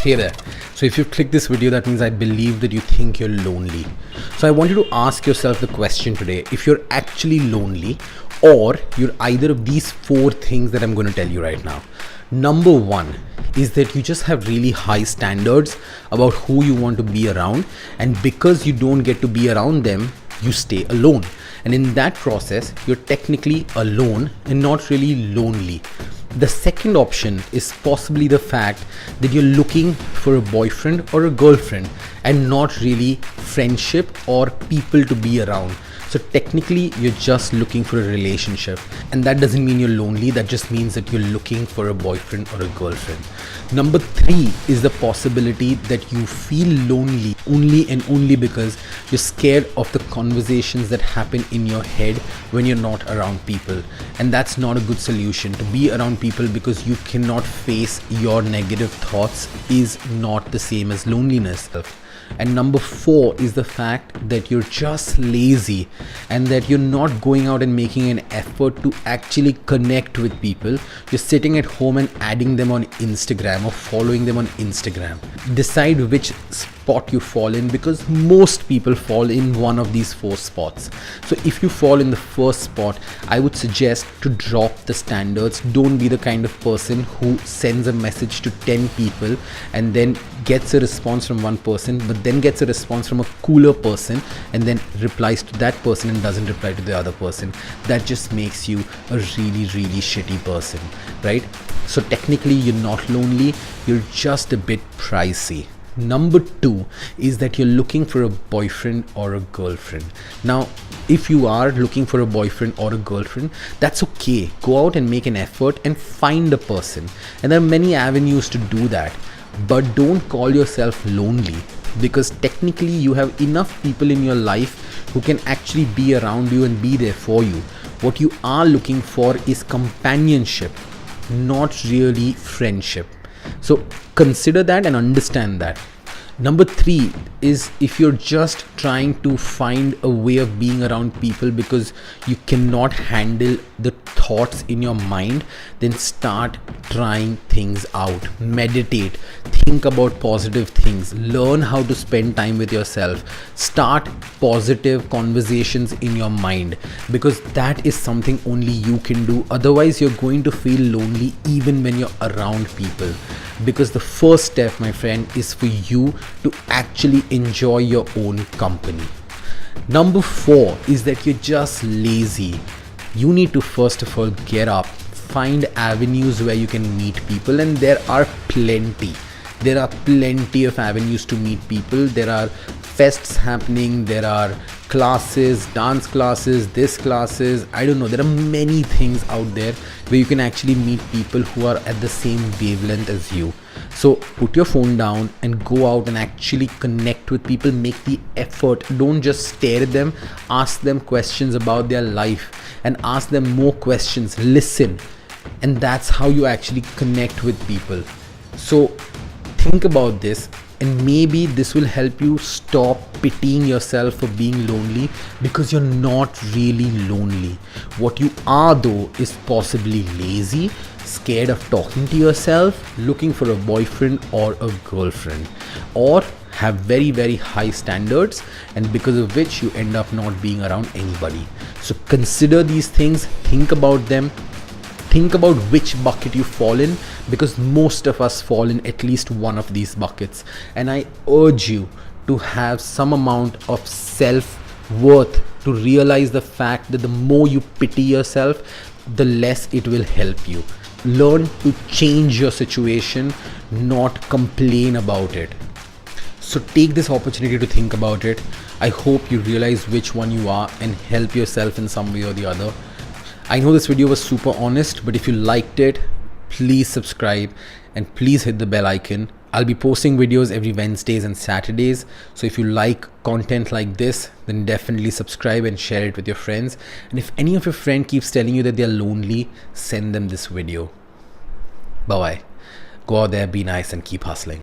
Hey there. So if you've clicked this video, that means I believe that you think you're lonely. So I want you to ask yourself the question today, if you're actually lonely or you're either of these four things that I'm going to tell you right now. Number one is that you just have really high standards about who you want to be around, and because you don't get to be around them, you stay alone. And in that process, you're technically alone and not really lonely. The second option is possibly the fact that you're looking for a boyfriend or a girlfriend and not really friendship or people to be around. So technically you're just looking for a relationship, and that doesn't mean you're lonely. That just means that you're looking for a boyfriend or a girlfriend. Number three is the possibility that you feel lonely only and only because you're scared of the conversations that happen in your head when you're not around people. And that's not a good solution. To be around people because you cannot face your negative thoughts is not the same as loneliness. And number four is the fact that you're just lazy and that you're not going out and making an effort to actually connect with people. You're sitting at home and adding them on Instagram or following them on Instagram. Decide which spot you fall in, because most people fall in one of these four spots. So if you fall in the first spot, I would suggest to drop the standards. Don't be the kind of person who sends a message to 10 people and then gets a response from one person, but then gets a response from a cooler person and then replies to that person and doesn't reply to the other person. That just makes you a really shitty person, right? So technically you're not lonely, you're just a bit pricey. Number two is that you're looking for a boyfriend or a girlfriend. Now, if you are looking for a boyfriend or a girlfriend, that's okay. Go out and make an effort and find a person. And there are many avenues to do that. But don't call yourself lonely, because technically you have enough people in your life who can actually be around you and be there for you. What you are looking for is companionship, not really friendship. So consider that and understand that. Number three is, if you're just trying to find a way of being around people because you cannot handle the thoughts in your mind, then start trying things out. Meditate, think about positive things, learn how to spend time with yourself, start positive conversations in your mind, because that is something only you can do. Otherwise you're going to feel lonely even when you're around people. Because the first step, my friend, is for you to actually enjoy your own company. Number four is that you're just lazy. You need to first of all get up, find avenues where you can meet people, and there are plenty. There are plenty of avenues to meet people. There are fests happening, there are classes, dance classes, this classes, I don't know, there are many things out there where you can actually meet people who are at the same wavelength as you. So put your phone down and go out and actually connect with people. Make the effort. Don't just stare at them. Ask them questions about their life and ask them more questions. Listen. And that's how you actually connect with people. So think about this, and maybe this will help you stop pitying yourself for being lonely, because you're not really lonely. What you are though is possibly lazy, scared of talking to yourself, looking for a boyfriend or a girlfriend, or have very high standards, and because of which you end up not being around anybody. So consider these things, think about them. Think about which bucket you fall in, because most of us fall in at least one of these buckets. And I urge you to have some amount of self-worth to realize the fact that the more you pity yourself, the less it will help you. Learn to change your situation, not complain about it. So take this opportunity to think about it. I hope you realize which one you are and help yourself in some way or the other. I know this video was super honest, but if you liked it, please subscribe and please hit the bell icon. I'll be posting videos every Wednesdays and Saturdays. So if you like content like this, then definitely subscribe and share it with your friends. And if any of your friend keeps telling you that they're lonely, send them this video. Bye-bye. Go out there, be nice, and keep hustling.